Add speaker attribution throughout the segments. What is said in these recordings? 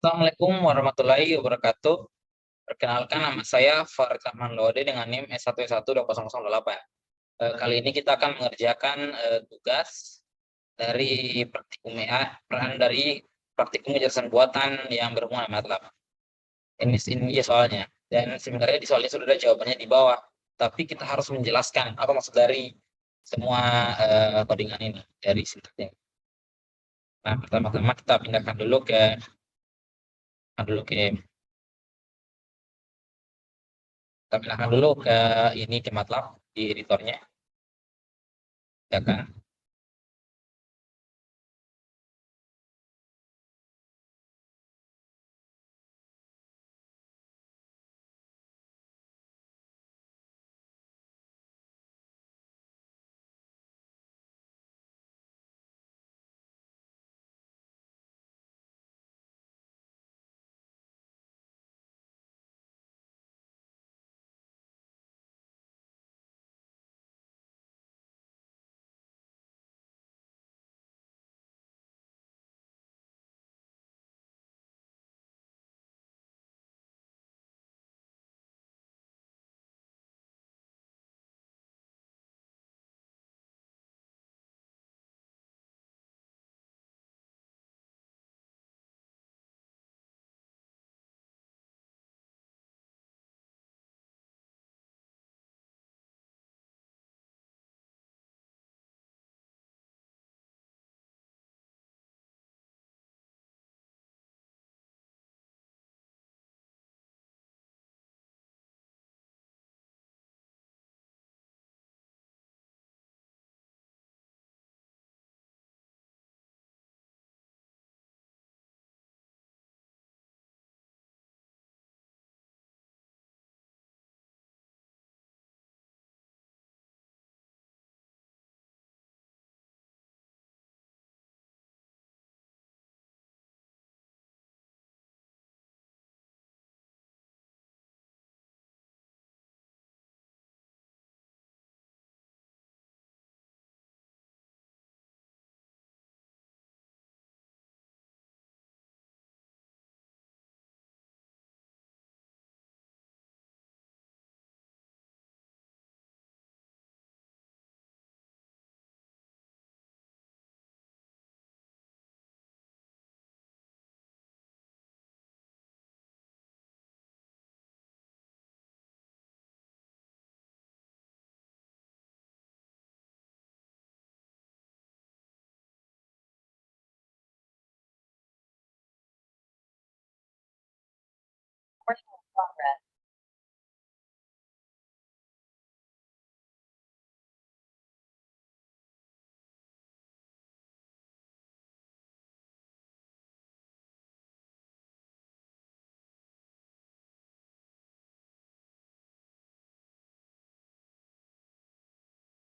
Speaker 1: Assalamualaikum warahmatullahi wabarakatuh. Perkenalkan, nama saya Farid Rahman Lode dengan NIM S1S12008. Kali ini kita akan mengerjakan tugas dari praktikum praktikum kejelasan buatan yang berhubungan dengan MATLAB. Ini ya soalnya. Dan sebenarnya di soalnya sudah ada jawabannya di bawah. Tapi kita harus menjelaskan apa maksud dari semua codingan ini dari sintaknya. Nah, pertama-tama kita pindahkan dulu ke kita pindahkan dulu ke ini ke MATLAB di editornya, ya kan?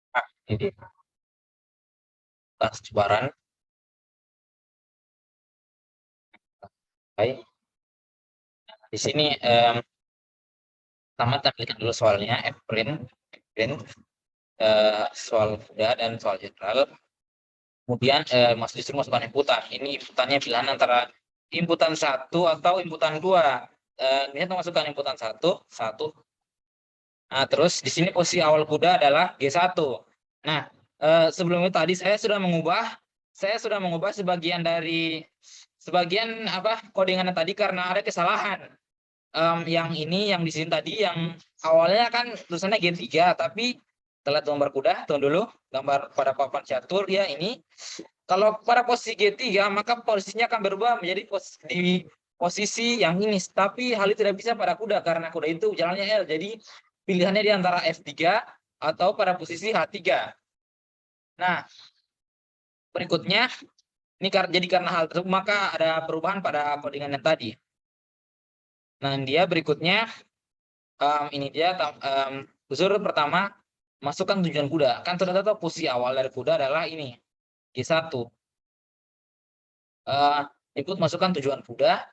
Speaker 1: Nah, jadi tas sebaran. Baik. Di sini pertama tampilkan dulu soalnya Fprint, soal mudah dan soal general. Kemudian masukkan inputan. Ini inputannya pilihan antara inputan 1 atau inputan 2. Kita masukkan inputan 1. Nah, terus di sini posisi awal kuda adalah G1. Nah, sebelumnya tadi saya sudah mengubah sebagian codingan tadi karena ada kesalahan. Yang di sini tadi yang awalnya kan tulisannya G3, tapi telat gambar kuda, tunggu dulu, gambar pada papan catur ya ini. Kalau pada posisi G3 maka posisinya akan berubah menjadi posisi yang ini, tapi hal itu tidak bisa pada kuda karena kuda itu jalannya L. Jadi pilihannya di antara F3 atau pada posisi H3. Nah, berikutnya ini jadi karena hal tersebut maka ada perubahan pada codingan yang tadi. Nah, dia berikutnya ini dia unsur pertama, masukkan tujuan kuda. Kan sudah tahu posisi awal dari kuda adalah ini G1. Ikut masukkan tujuan kuda.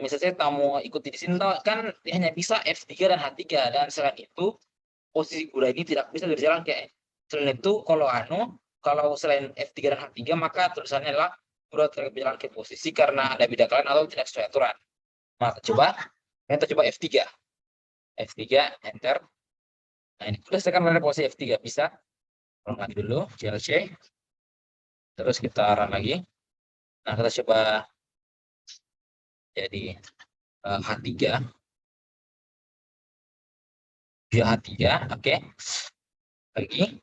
Speaker 1: Misalnya saya mau ikuti di sini kan hanya bisa F3 dan H3, dan selain itu posisi kuda ini tidak bisa berjalan kayak selain itu kalau selain F3 dan H3 maka tulisannya adalah kuda tidak berjalan ke posisi karena ada beda kalian atau tidak sesuai aturan. Nah, kita coba F3. F3, enter. Nah, ini sudah sekarang ada posisi F3, bisa. Run lagi dulu, CLC. Terus kita run lagi. Nah, kita coba jadi H3. View H3, oke. Lagi.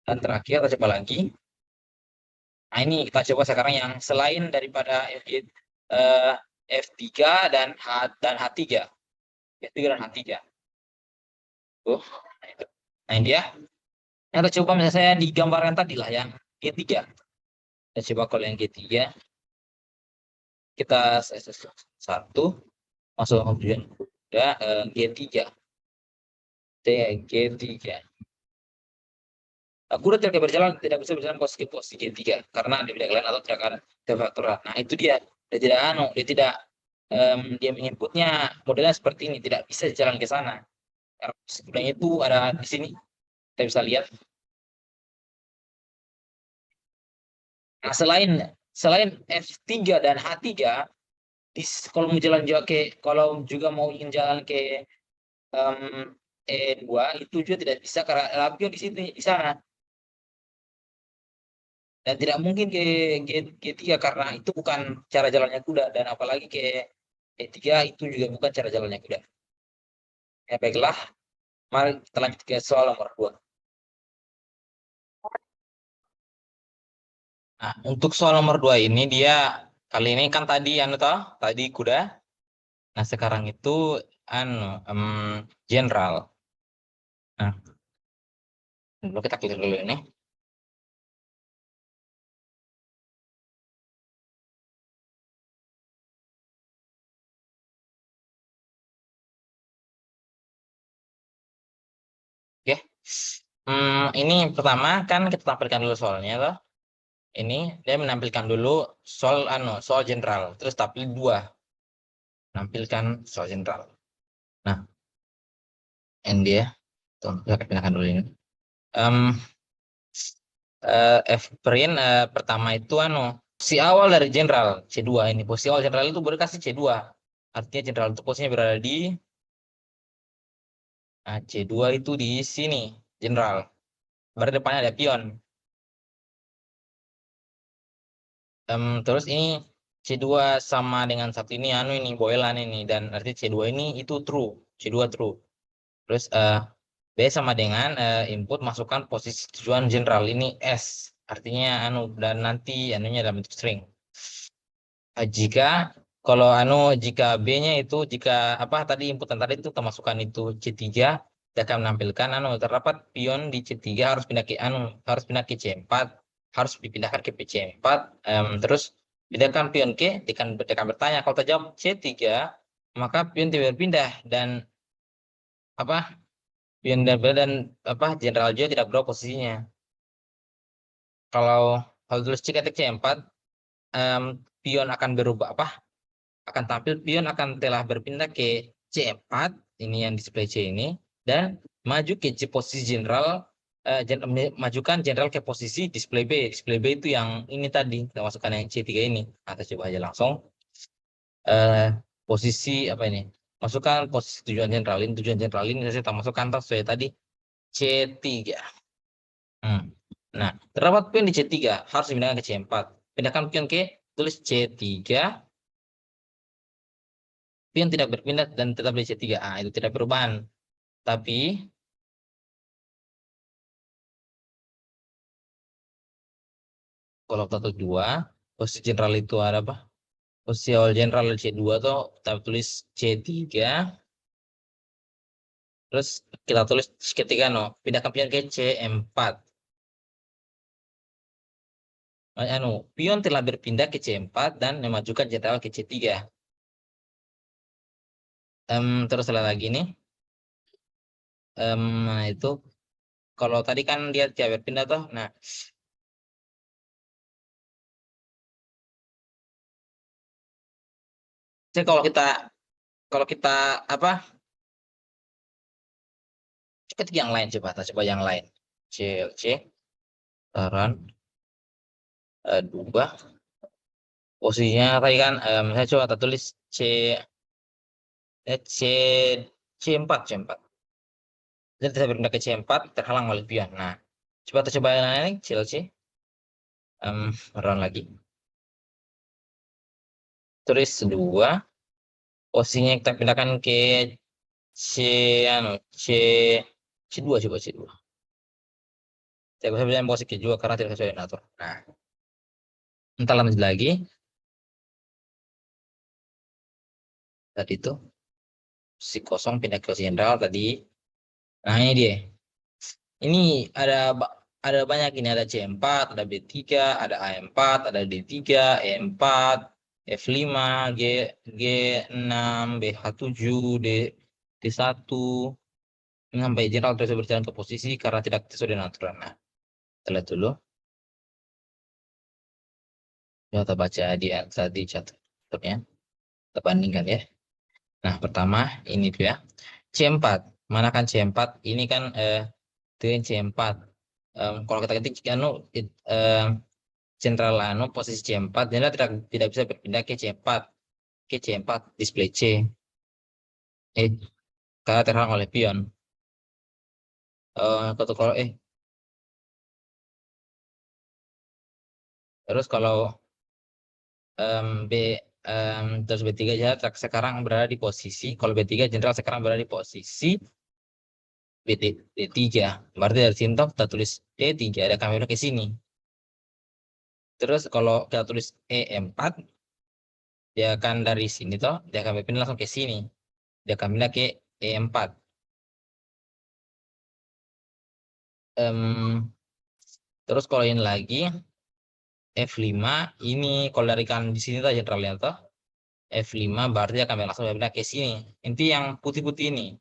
Speaker 1: Dan terakhir kita coba lagi. Nah, ini kita coba sekarang yang selain daripada F3 dan H3. F3 dan H3. Nah, ini dia. Nah, kita coba misalnya saya digambarkan tadi lah yang G3. Kita coba kalau yang G3. Kita satu masuk kemudian udah G3. G3. Aku udah tidak bisa berjalan posisi G3 karena dia tidak lain atau tidak akan terfaktoral. Nah, itu dia. Dia tidak dia inputnya modelnya seperti ini, tidak bisa jalan ke sana. Sebenarnya itu ada di sini. Kita bisa lihat. Nah, selain F3 dan H3, kalau mau jalan juga kalau juga mau ingin jalan ke E2 itu juga tidak bisa karena lampion di sini di sana. Dan tidak mungkin ke G3 karena itu bukan cara jalannya kuda dan apalagi ke E3 itu juga bukan cara jalannya kuda. Ya baiklah, mari kita lanjut ke soal nomor 2. Nah, untuk soal nomor 2 ini dia kali ini kan tadi tadi kuda. Nah, sekarang itu general. Nah, dulu kita klik dulu ini. Oke. Ini pertama kan kita tampilkan dulu soalnya loh. Ini dia menampilkan dulu soal general, terus tampil 2. Nampilkan soal general. Nah, ini dia. Tuh, kita pindahkan dulu ini. F-print pertama itu si awal dari general C2 ini. Posisi awal general itu berkasih C2. Artinya general itu posisinya berada di C2 itu di sini, general. Berarti depannya ada pion. Terus ini C2 sama dengan satu ini ini boilan ini dan arti C2 ini itu true, C2 true. Terus B sama dengan input masukkan posisi tujuan general ini S. Artinya dan nanti anunya dalam bentuk string. Jika B-nya itu jika tadi inputan tadi itu termasukkan itu C3 kita akan menampilkan terdapat pion di C3 harus pindah ke C4, harus dipindahkan ke C4, terus pindahkan pion K akan bertanya kalau terjawab C3 maka pion tidak berpindah dan pion dan general juga tidak berubah posisinya. Kalau tulis C4 pion akan berubah akan tampil pion akan telah berpindah ke C4 ini yang display C ini dan maju ke posisi general majukan general ke posisi display B. Display B itu yang ini tadi kita masukkan yang C3 ini. Kita coba aja langsung posisi ini? Masukkan posisi tujuan general ini saya masukkan sesuai tadi C3. Nah, terdapat pion di C3 harus dipindahkan ke C4. Pindahkan pion ke tulis C3. Pion tidak berpindah dan tetap di C3. Itu tidak perubahan. Tapi kalau satu 2, posisi general itu ada apa? Posisi awal general C2 atau kita tulis C3. Terus kita tulis ketika pindahkan pion ke C4. Pion telah berpindah ke C4 dan memajukan general ke C3. Terus lagi nih. Itu kalau tadi kan dia tidak berpindah tuh. Nah, jadi kalau kita ketik yang lain coba yang lain. C run 2. Posisinya tadi kan saya coba tak tulis C C C4 C4. Jadi saya berpindah ke C4 terhalang oleh pion. Nah, coba yang lain CLC. Run lagi. Tulis 2. Posisinya kita pindahkan ke C C C2 coba C2. Saya bisa bilang posisi ke2 karena tidak sesuai dengan aturan. Nah, entar lanjut lagi. Tadi itu si kosong pindah ke jenderal tadi. Nah, ini dia. Ini ada banyak ini, ada C4, ada B3, ada A4, ada D3, E4, F5, G6, BH7, D1. Ini sampai jenderal terus berjalan ke posisi karena tidak sesuai dengan aturan. Nah, kita lihat dulu. Ya, kita baca di tadi catatnya. Kita bandingkan ya. Nah, pertama ini tuh ya. C4. Mana kan C4? Ini kan dengan C4. Kalau kita ketik Jenderal posisi C4, jenderal tidak bisa berpindah ke C4 display C. Karena terhalang oleh pion. Kalau terus kalau B terus B3 jenderal sekarang berada di posisi, kalau B3 jenderal sekarang berada di posisi D3. Berarti dari sini kita tulis D3, ada kamera ke sini. Terus kalau kita tulis E4, dia akan dari sini toh, dia akan pindah langsung ke sini. Dia akan pindah ke E4. Terus kalau ini lagi F5, ini kalau dari kan di sini tuh jenderalnya toh, F5 berarti akan langsung pindah ke sini. Inti yang putih-putih ini.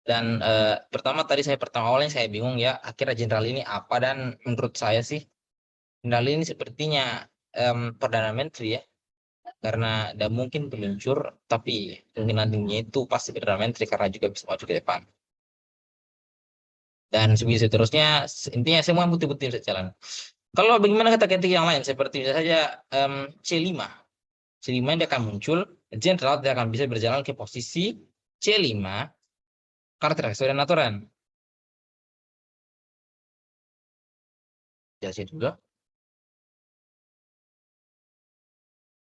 Speaker 1: Dan pertama awalnya saya bingung ya, akhirnya jenderal ini apa, dan menurut saya sih jenderal ini sepertinya Perdana Menteri ya. Karena tidak mungkin peluncur, tapi kemungkinan tingginya itu pasti Perdana Menteri karena juga bisa maju ke depan. Dan seterusnya, intinya semua putih-putih bisa jalan. Kalau bagaimana kata ketik yang lain, seperti misalnya saja C5. C5 dia akan muncul, jenderal dia akan bisa berjalan ke posisi C5 karena tidak sesuai dengan aturan. Jelasin dulu.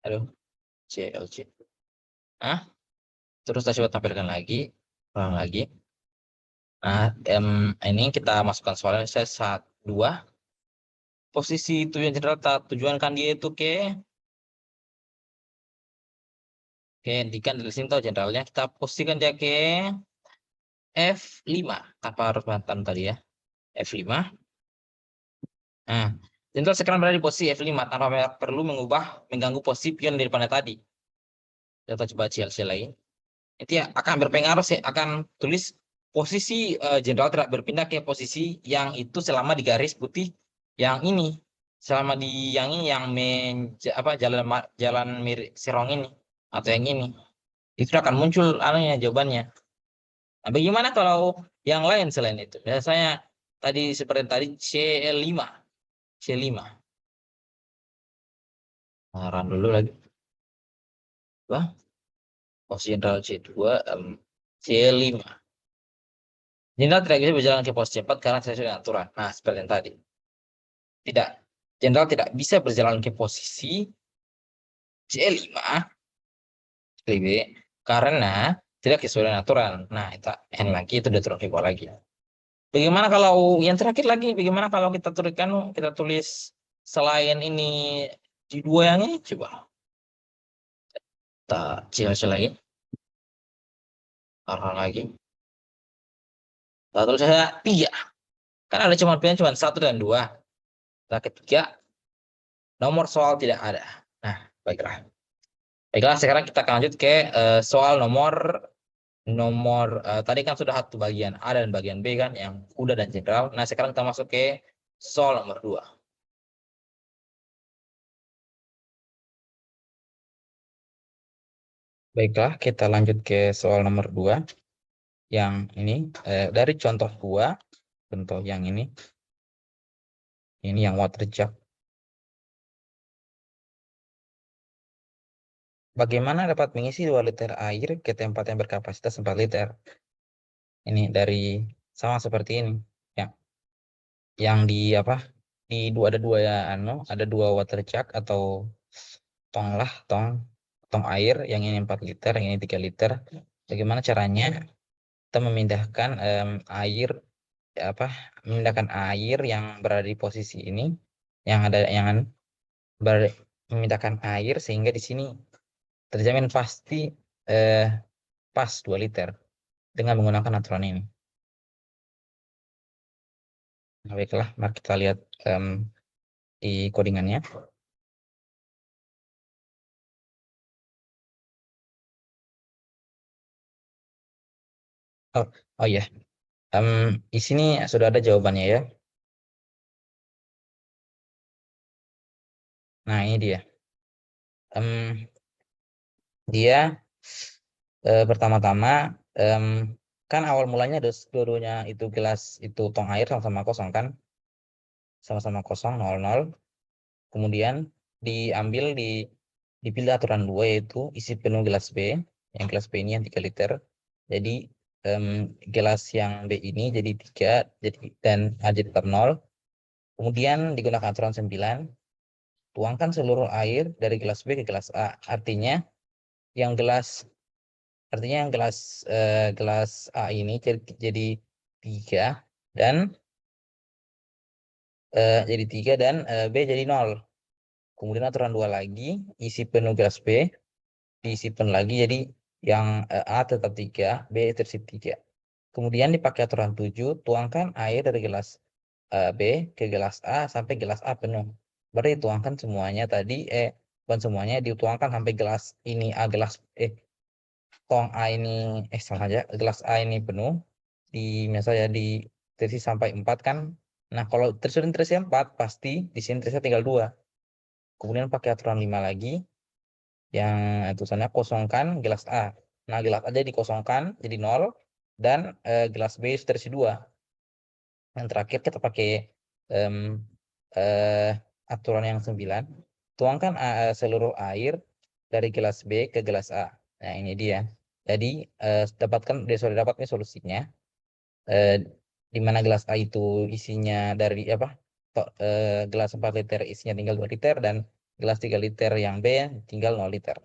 Speaker 1: Aduh, CLC. Nah, terus saya coba tampilkan lagi, ulang lagi. Nah, ini kita masukkan soalnya saya 2. Posisi tujuan jenderal tujuan kan dia itu di kan dari sini tahu jenderalnya, kita posisikan dia ke F5 tanpa harus mantan tadi ya, F5. Nah, jenderal sekarang berada di posisi F5 tanpa perlu mengganggu posisi pion dari panah tadi. Kita coba CLC lagi. Itu ya akan berpengaruh sih, akan tulis posisi jenderal tidak berpindah ke posisi yang itu selama di garis putih yang ini, selama di yang ini yang jalan mirip serong ini atau yang ini, itu akan muncul jawabannya. Nah, bagaimana kalau yang lain selain itu? Biasanya tadi seperti tadi C5. Nah, run dulu lagi. Wah, posisi jenderal C2, C5. Jenderal tidak bisa berjalan ke posisi 4 karena sesuai dengan aturan. Nah, seperti yang tadi. Tidak. Jenderal tidak bisa berjalan ke posisi C5 karena tidak sesuai dengan aturan. Nah, itu N lagi, itu udah turun ke bawah lagi. Bagaimana kalau yang terakhir lagi? Bagaimana kalau kita tulis selain ini di 2 yang ini? Coba kita CLC lagi. Taruh lagi. Tulis saya 3. Kan ada pilihan cuma 1 dan 2. Kita ketiga, nomor soal tidak ada. Nah, baiklah. Baiklah, sekarang kita akan lanjut ke soal nomor tadi kan sudah satu bagian A dan bagian B kan, yang kuda dan jenderal. Nah, sekarang kita masuk ke soal nomor 2. Baiklah, kita lanjut ke soal nomor 2. Yang ini dari contoh 2, contoh yang ini yang water jet.
Speaker 2: bagaimana dapat mengisi 2 liter air ke tempat yang berkapasitas 4 liter? Ini dari sama seperti ini. Ya. Yang di apa? Di dua ada dua ya ada dua water jug atau tong lah, tong air, yang ini 4 liter, yang ini 3 liter. Bagaimana caranya kita memindahkan air memindahkan air yang berada di posisi ini, yang ada yang memindahkan air sehingga di sini terjamin pasti pas 2 liter dengan menggunakan aturan ini. Nah, baiklah, mari kita lihat di codingannya. Oh ya, di sini sudah ada jawabannya ya. Nah, ini dia. Dia pertama-tama kan awal mulanya dua-duanya itu gelas itu tong air sama-sama kosong kan, sama-sama kosong 00. Kemudian dipilih aturan 2, yaitu isi penuh gelas B. Yang gelas B ini yang 3 liter. Jadi gelas yang B ini jadi 3, dan A jadi tetap 0. Kemudian digunakan aturan 9, tuangkan seluruh air dari gelas B ke gelas A. Artinya yang gelas gelas A ini jadi 3 dan B jadi 0. Kemudian aturan 2 lagi, isi penuh gelas B diisi penuh lagi, jadi yang A tetap 3, B tersisa 3. Kemudian dipakai aturan 7, tuangkan air dari gelas B ke gelas A sampai gelas A penuh. Berarti tuangkan semuanya tadi, bukan semuanya, dituangkan sampai gelas ini tong A ini salah aja, gelas A ini penuh, misalnya di terisi sampai 4 kan. Nah, kalau terisi 4, pasti di sini terisi tinggal 2. Kemudian pakai aturan 5 lagi, yang tulisannya kosongkan gelas A. Nah, gelas A jadi dikosongkan jadi 0, dan gelas B terisi 2. Yang terakhir kita pakai aturan yang 9, tuangkan seluruh air dari gelas B ke gelas A. Nah, ini dia. Jadi sudah dapat nih solusinya, di mana gelas A itu isinya dari gelas 4 liter isinya tinggal 2 liter, dan gelas 3 liter yang B tinggal 0 liter.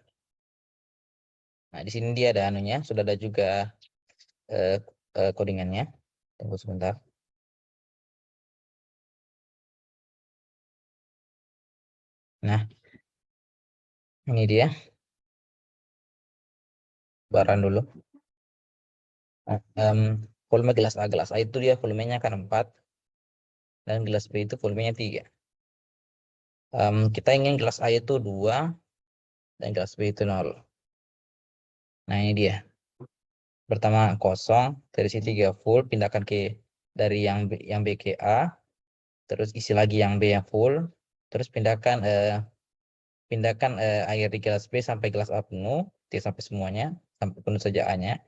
Speaker 2: Nah, di sini dia ada anunya, sudah ada juga codingannya. Tunggu sebentar. Nah, ini dia. Baran dulu. Volume gelas A itu dia volumenya kan 4, dan gelas B itu volumenya 3. Kita ingin gelas A itu 2 dan gelas B itu 0. Nah, ini dia. Pertama kosong, terisi 3 full, pindahkan dari yang B ke A, terus isi lagi yang B yang full, terus pindahkan air di gelas B sampai gelas A penuh, sampai semuanya, sampai penuh saja A-nya.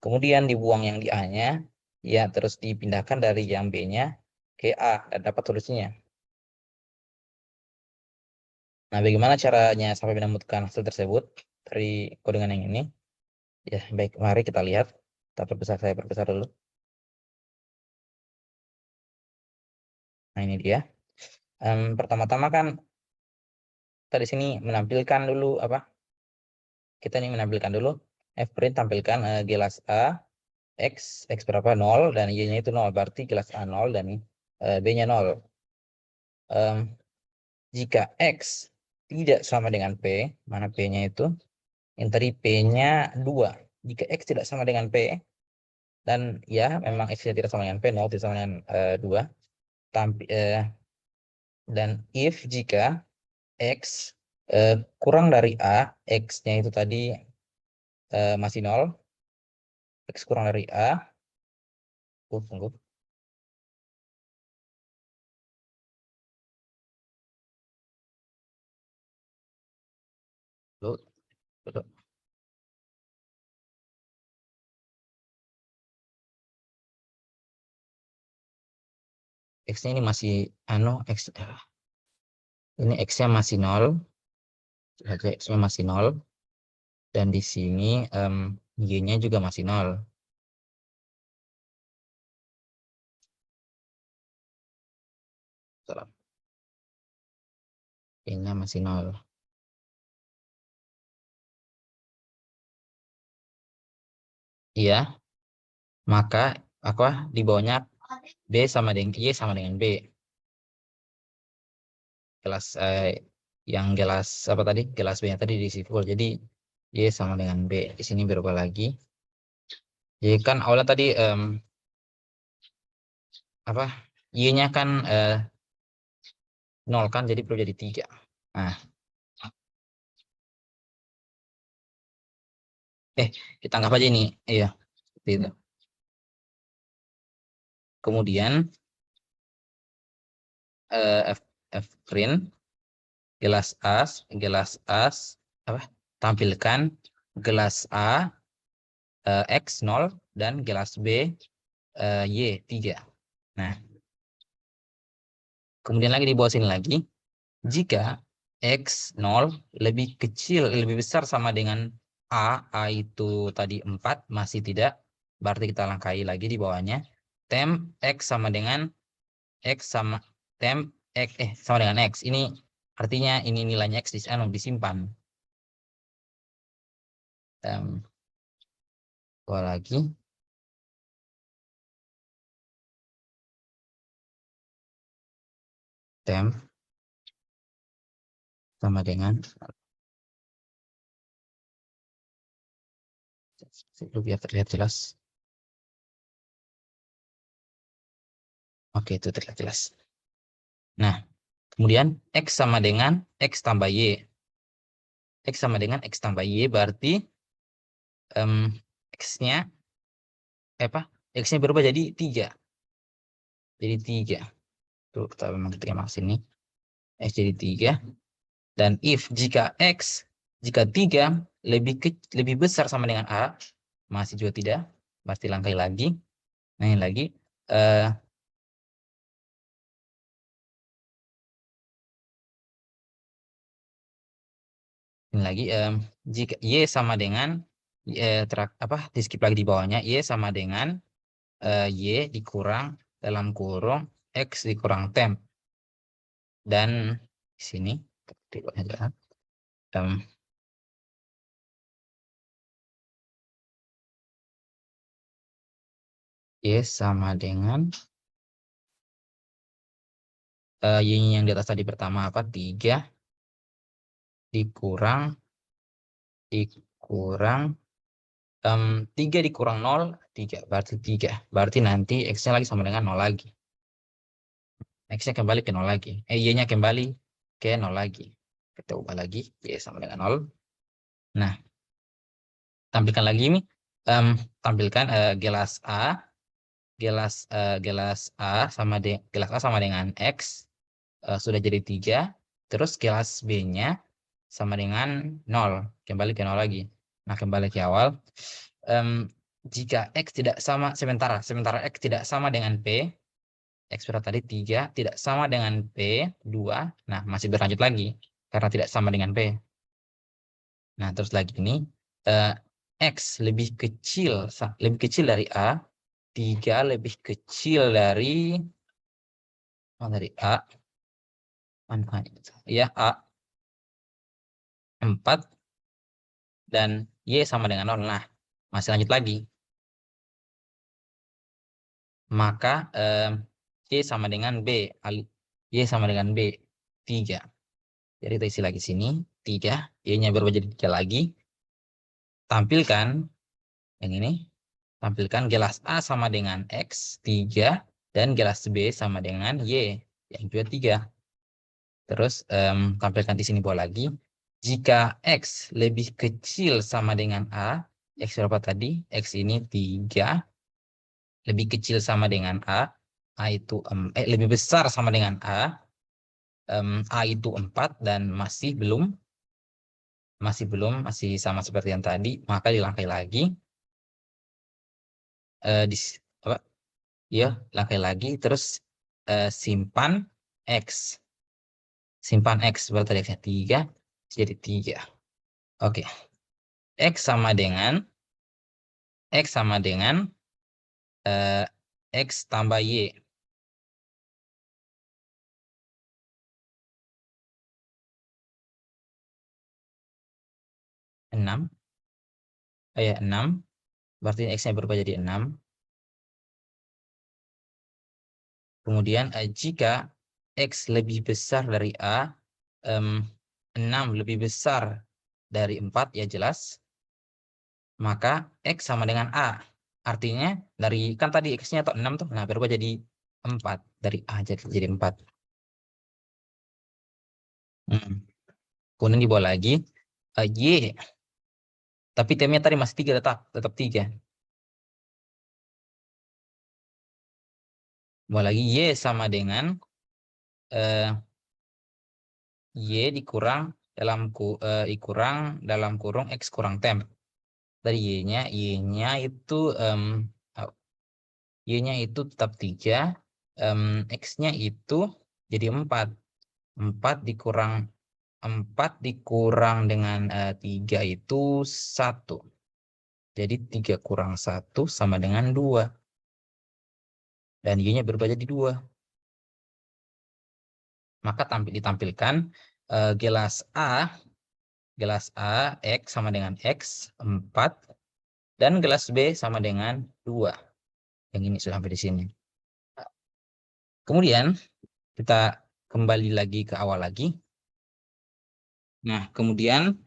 Speaker 2: Kemudian dibuang yang di A-nya, ya, terus dipindahkan dari yang B-nya ke A, dan dapat solusinya. Nah, bagaimana caranya sampai menemukan hasil tersebut dari codingan yang ini? Ya, baik, mari kita lihat. Saya perbesar dulu. Nah, ini dia. Pertama-tama kan kita di sini menampilkan dulu kita ini menampilkan dulu Fprint, tampilkan gelas A X berapa 0, dan Y-nya itu 0, berarti gelas A 0 dan B-nya 0. Jika X tidak sama dengan P, mana P-nya itu? Yang tadi P-nya 2. Jika X tidak sama dengan P, dan ya memang X tidak sama dengan P, 0 tidak sama dengan 2, dan if jika X kurang dari A, X-nya itu tadi masih 0, X kurang dari A, tunggu. Betul. X-nya ini masih ini X-nya masih 0. X-nya masih 0. Dan di sini Y-nya juga masih 0. Y-nya masih 0. Iya, maka di bawahnya B sama dengan Y sama dengan B. Gelas yang gelas apa tadi? Gelas B-nya tadi diisi full. Jadi Y sama dengan B. Di sini berubah lagi. Jadi kan awalnya tadi apa? Y-nya kan 0 kan, jadi perlu jadi 3. Nah, kita anggap aja ini. Iya, seperti itu. Kemudian F print gelas A apa? Tampilkan gelas A X 0 dan gelas B Y 3. Nah, kemudian lagi di bawah sini lagi, jika X 0 lebih besar sama dengan A itu tadi 4, masih tidak, berarti kita langkahi lagi di bawahnya. Temp X sama dengan X sama temp X sama dengan X. Ini artinya ini nilainya X disimpan. Bawah lagi. Temp sama dengan biar terlihat jelas. Oke, itu terlihat jelas. Nah, kemudian X sama dengan X tambah Y. X sama dengan X tambah Y berarti X-nya X-nya berubah jadi 3. Jadi 3. Tuh, kita memang ketika masuk sini. X jadi 3. Dan jika 3 lebih besar sama dengan A, masih juga tidak, pasti langkai lagi. Nah, ini lagi jika Y sama dengan di skip lagi di bawahnya, Y sama dengan Y dikurang dalam kurung X dikurang temp. Dan di sini Y sama dengan Y yang di atas tadi pertama 3 dikurang 3 dikurang 0 3 berarti 3. Berarti nanti X-nya lagi sama dengan 0 lagi. X-nya kembali ke 0 lagi. Y-nya kembali ke 0 lagi. Kita ubah lagi Y sama dengan 0. Nah, tampilkan lagi ini. Tampilkan gelas A sama dengan X sudah jadi 3. Terus gelas B-nya sama dengan 0. Kembali ke 0 lagi. Nah, kembali ke awal. Jika X tidak sama, sementara X tidak sama dengan P, X berapa tadi 3 tidak sama dengan P 2. Nah, masih berlanjut lagi karena tidak sama dengan P. Nah, terus lagi ini X lebih kecil dari A, 3 lebih kecil dari A. Ya, A 4 dan Y sama dengan 0. Nah, masih lanjut lagi. Maka Y sama dengan B. Y sama dengan B 3. Jadi kita isi lagi sini 3. Y-nya berubah jadi 3 lagi. Tampilkan yang ini. Tampilkan gelas A sama dengan X 3 dan gelas B sama dengan Y yang juga 3. Terus tampilkan di sini bawah lagi. Jika X lebih kecil sama dengan A, X berapa tadi? X ini 3 lebih kecil sama dengan A itu lebih besar sama dengan A itu 4 dan masih sama seperti yang tadi, maka dilangkai lagi. Langkai lagi, terus simpan X. Simpan X berarti X-nya 3 jadi 3. Oke. X sama dengan X tambah Y. 6. Oh ya, 6. Berarti X-nya berubah jadi 6. Kemudian jika X lebih besar dari A, 6 lebih besar dari 4, ya jelas, maka X sama dengan A. Artinya, kan tadi X-nya 6 tuh, nah berubah jadi 4. Dari A jadi 4. Kemudian dibawa lagi, Y. Tapi T-nya tadi masih 3, tetap 3. Bawa lagi, Y sama dengan Y dikurang dalam kurung X kurang temp. Dari Y-nya itu Y-nya itu tetap 3, X-nya itu jadi 4. 4 dikurang dengan 3 itu 1. Jadi 3 kurang 1 sama dengan 2. Dan Y-nya berubah jadi 2. Maka ditampilkan gelas A X sama dengan X 4, dan gelas B sama dengan 2. Yang ini sudah sampai di sini. Kemudian kita kembali lagi ke awal lagi. Nah, kemudian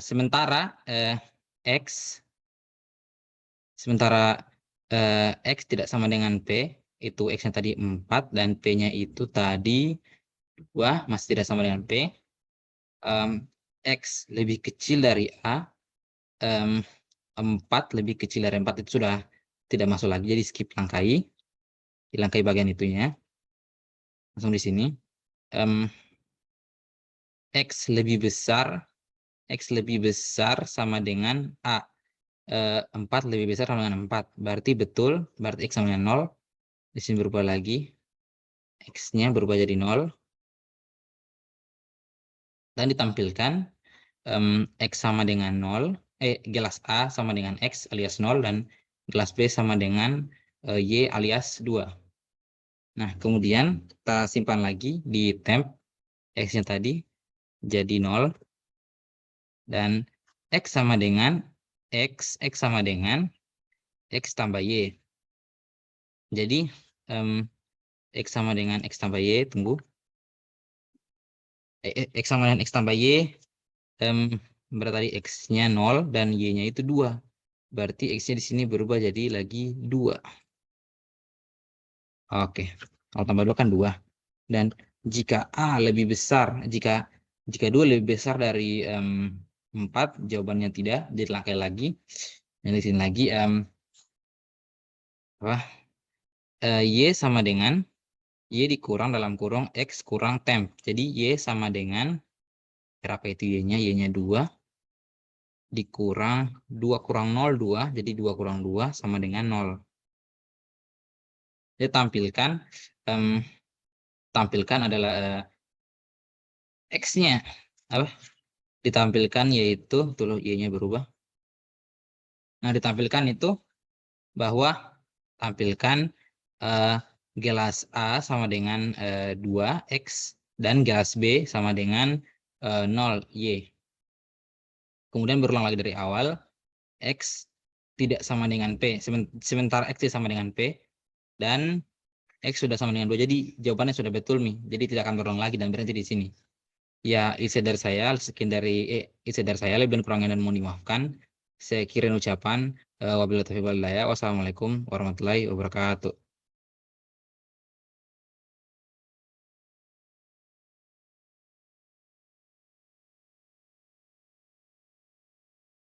Speaker 2: sementara X tidak sama dengan P, itu X-nya tadi 4 dan P-nya itu tadi 2, masih tidak sama dengan P. X lebih kecil dari A, 4 lebih kecil dari 4 itu sudah tidak masuk lagi, jadi skip dilangkai bagian itunya. Langsung di sini. X lebih besar sama dengan A. 4 lebih besar sama dengan 4. Berarti betul, berarti X sama dengan 0. Di sini berubah lagi. X-nya berubah jadi 0. Dan ditampilkan X sama dengan 0. Gelas A sama dengan X alias 0. Dan gelas B sama dengan Y alias 2. Nah, kemudian kita simpan lagi di temp. X-nya tadi jadi 0. Dan X sama dengan X sama dengan X tambah Y. Jadi X sama dengan X tambah Y, tunggu. X sama dengan X tambah Y, berarti tadi X-nya 0 dan Y-nya itu 2. Berarti X-nya di sini berubah jadi lagi 2. Oke, kalau tambah 2 kan 2. Dan jika A lebih besar, jika 2 lebih besar dari 4, jawabannya tidak, jadi langkai lagi. Dan di sini lagi Y sama dengan Y dikurang dalam kurung X kurang temp. Jadi Y sama dengan berapa itu Y-nya? Y-nya 2 dikurang 2 kurang 0, 2. Jadi 2 kurang 2 sama dengan 0. Jadi tampilkan adalah X-nya. Ditampilkan yaitu, tuh Y-nya berubah. Nah, ditampilkan itu bahwa tampilkan gelas A sama dengan 2X dan gelas B sama dengan 0 Y. Kemudian berulang lagi dari awal, X tidak sama dengan P, sementara X tidak sama dengan P, dan X sudah sama dengan 2, jadi jawabannya sudah betul nih, jadi tidak akan berulang lagi dan berhenti di sini. Ya, sekian dari saya, lebih dan kurangnya dan mohon dimaafkan. Saya kirim ucapan wabillahi taufiq wal hidayah. Wassalamualaikum warahmatullahi wabarakatuh.